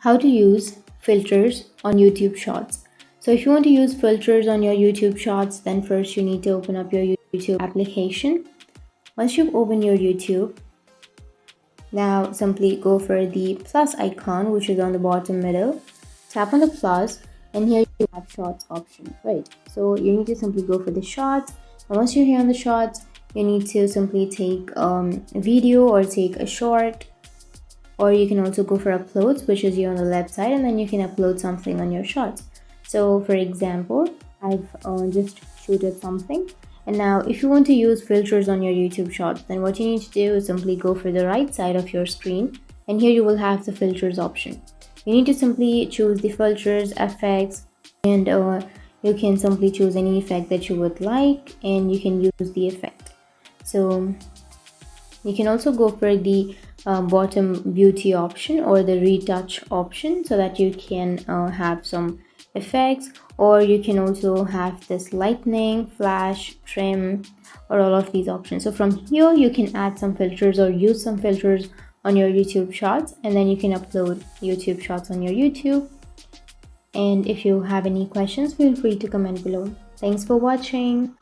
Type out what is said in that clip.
how to use filters on YouTube Shorts. So if you want to use filters on your YouTube Shorts, then first you need to open up your YouTube application. Once you've opened your YouTube, now simply go for the plus icon, which is on the bottom middle. Tap on the plus, and here you have Shorts option, right? So you need to simply go for the Shorts, and once you're here on the Shorts, you need to simply take a video or take a short, or you can also go for uploads, which is here on the left side, and then you can upload something on your Shorts. So for example, I've just shooted something. And now if you want to use filters on your YouTube Shorts, then what you need to do is simply go for the right side of your screen, and here you will have the filters option. You need to simply choose the filters, effects, and you can simply choose any effect that you would like, and you can use the effect. So you can also go for the bottom beauty option or the retouch option, so that you can have some effects, or you can also have this lightning, flash, trim, or all of these options. So from here you can add some filters or use some filters on your YouTube Shorts, and then you can upload YouTube Shorts on your YouTube. And if you have any questions, feel free to comment below. Thanks for watching.